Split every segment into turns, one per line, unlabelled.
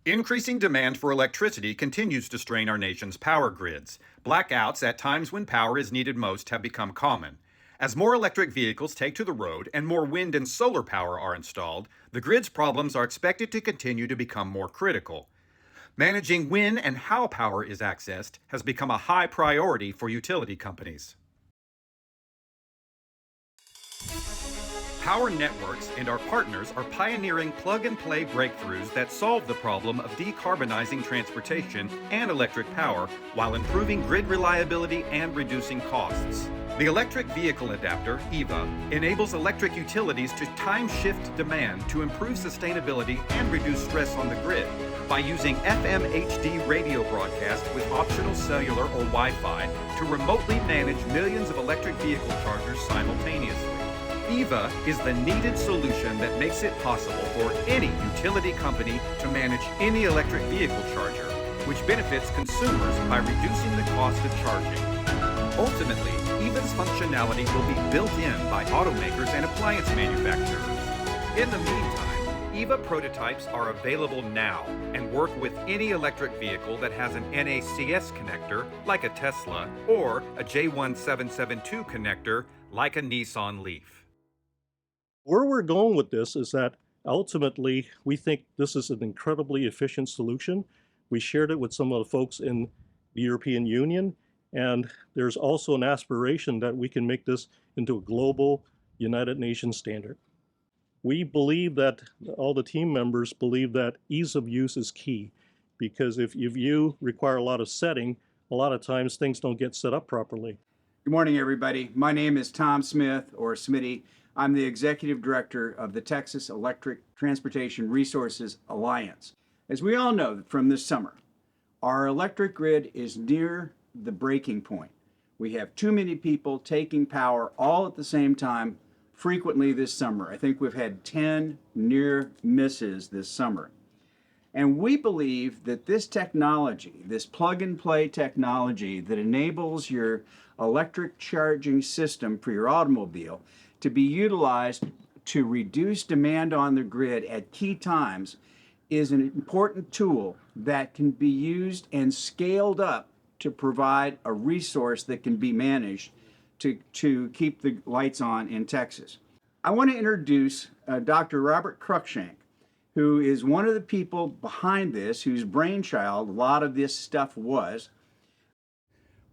Increasing demand for electricity continues to strain our nation's power grids. Blackouts at times when power is needed most have become common. As more electric vehicles take to the road and more wind and solar power are installed, the grid's problems are expected to continue to become more critical. Managing when and how power is accessed has become a high priority for utility companies. Power Networks and our partners are pioneering plug-and-play breakthroughs that solve the problem of decarbonizing transportation and electric power while improving grid reliability and reducing costs. The Electric Vehicle Adapter, EVA, enables electric utilities to time-shift demand to improve sustainability and reduce stress on the grid by using FM HD radio broadcast with optional cellular or Wi-Fi to remotely manage millions of electric vehicle chargers simultaneously. EVA is the needed solution that makes it possible for any utility company to manage any electric vehicle charger, which benefits consumers by reducing the cost of charging. Ultimately, EVA's functionality will be built in by automakers and appliance manufacturers. In the meantime, EVA prototypes are available now and work with any electric vehicle that has an NACS connector, like a Tesla, or a J1772 connector, like a Nissan Leaf.
Where we're going with this is that ultimately we think this is an incredibly efficient solution. We shared it with some of the folks in the European Union, and there's also an aspiration that we can make this into a global United Nations standard. We believe that all the team members believe that ease of use is key, because if you require a lot of setting, a lot of times things don't get set up properly.
Good morning, everybody. My name is Tom Smith, or Smitty. I'm the Executive Director of the Texas Electric Transportation Resources Alliance. As we all know from this summer, our electric grid is near the breaking point. We have too many people taking power all at the same time frequently this summer. I think we've had 10 near misses this summer. And we believe that this technology, this plug-and-play technology that enables your electric charging system for your automobile to be utilized to reduce demand on the grid at key times is an important tool that can be used and scaled up to provide a resource that can be managed to keep the lights on in Texas. I want to introduce Dr. Robert Cruikshank, who is one of the people behind this, whose brainchild a lot of this stuff was.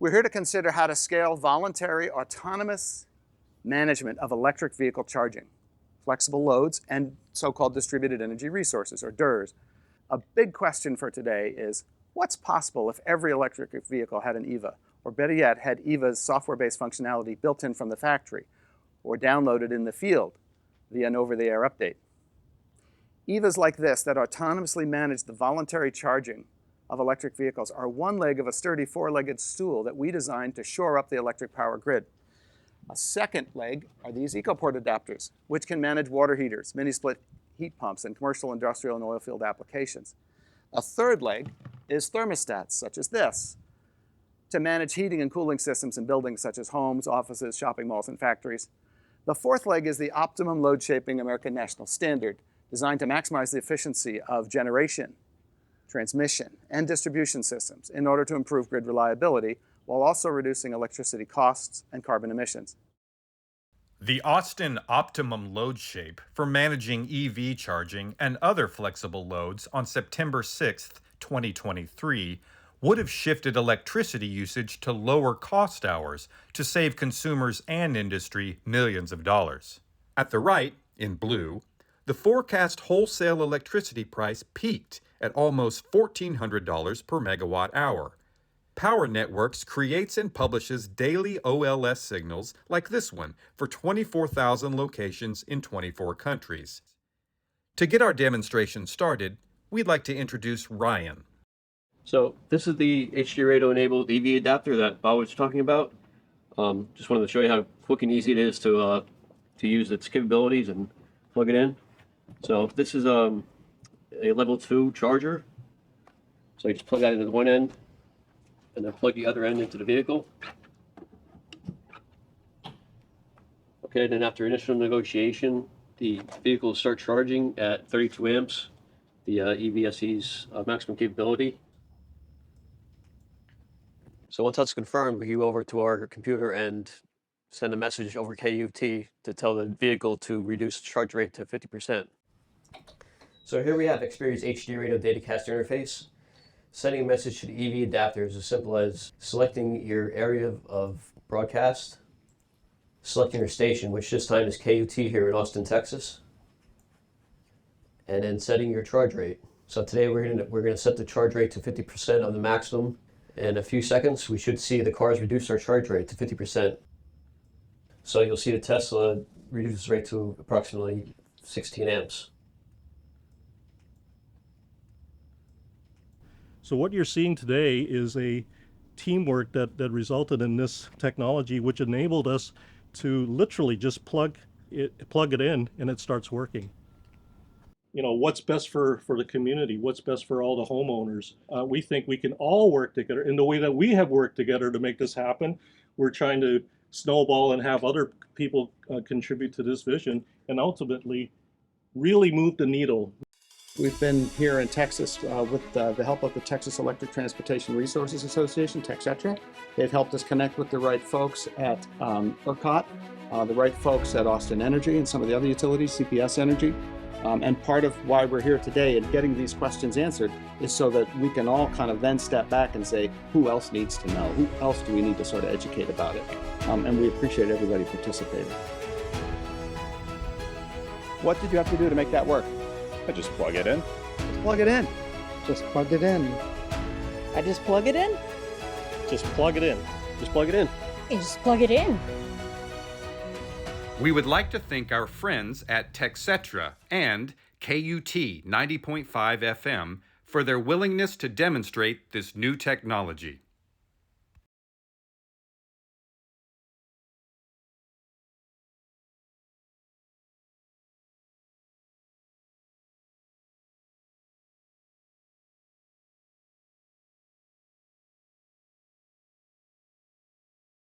We're here to consider how to scale voluntary autonomous management of electric vehicle charging, flexible loads, and so-called distributed energy resources, or DERs. A big question for today is, what's possible if every electric vehicle had an EVA, or better yet, had EVA's software-based functionality built in from the factory, or downloaded in the field via an over-the-air update? EVAs like this that autonomously manage the voluntary charging of electric vehicles are one leg of a sturdy four-legged stool that we designed to shore up the electric power grid. A second leg are these EcoPort adapters, which can manage water heaters, mini-split heat pumps, and commercial, industrial, and oil field applications. A third leg is thermostats, such as this, to manage heating and cooling systems in buildings such as homes, offices, shopping malls, and factories. The fourth leg is the Optimum Load Shaping American National Standard, designed to maximize the efficiency of generation, transmission, and distribution systems in order to improve grid reliability, while also reducing electricity costs and carbon emissions.
The Austin Optimum Load Shape for managing EV charging and other flexible loads on September 6, 2023, would have shifted electricity usage to lower cost hours to save consumers and industry millions of dollars. At the right, in blue, the forecast wholesale electricity price peaked at almost $1,400 per megawatt hour. Power Networks creates and publishes daily OLS signals like this one for 24,000 locations in 24 countries. To get our demonstration started, we'd like to introduce Ryan.
So this is the HD radio enabled EV adapter that Bob was talking about. Just wanted to show you how quick and easy it is to use its capabilities and plug it in. So this is a level 2 charger. So you just plug that into one end and then plug the other end into the vehicle. Okay, then after initial negotiation, the vehicle will start charging at 32 amps the EVSE's maximum capability. So once that's confirmed, we go over to our computer and send a message over KUT to tell the vehicle to reduce charge rate to 50%. So here we have Xperi's HD Radio Datacast interface. Sending a message to the EV adapter is as simple as selecting your area of broadcast, selecting your station, which this time is KUT here in Austin, Texas, and then setting your charge rate. So today we're gonna set the charge rate to 50% of the maximum. In a few seconds, we should see the cars reduce our charge rate to 50%. So you'll see the Tesla reduce rate to approximately 16 amps.
So what you're seeing today is a teamwork that resulted in this technology, which enabled us to literally just plug it in and it starts working. You know, what's best for the community, what's best for all the homeowners. We think we can all work together in the way that we have worked together to make this happen. We're trying to snowball and have other people contribute to this vision and ultimately really move the needle.
We've been here in Texas with the help of the Texas Electric Transportation Resources Association, TxETRA. They've helped us connect with the right folks at ERCOT, the right folks at Austin Energy and some of the other utilities, CPS Energy. And part of why we're here today and getting these questions answered is so that we can all kind of then step back and say, who else needs to know? Who else do we need to sort of educate about it? And we appreciate everybody participating. What did you have to do to make that work?
I just plug it in.
Just plug it in.
Just plug it in.
I just plug it in.
Just plug it in.
Just plug it in.
You just plug it in.
We would like to thank our friends at TxETRA and KUT 90.5 FM for their willingness to demonstrate this new technology.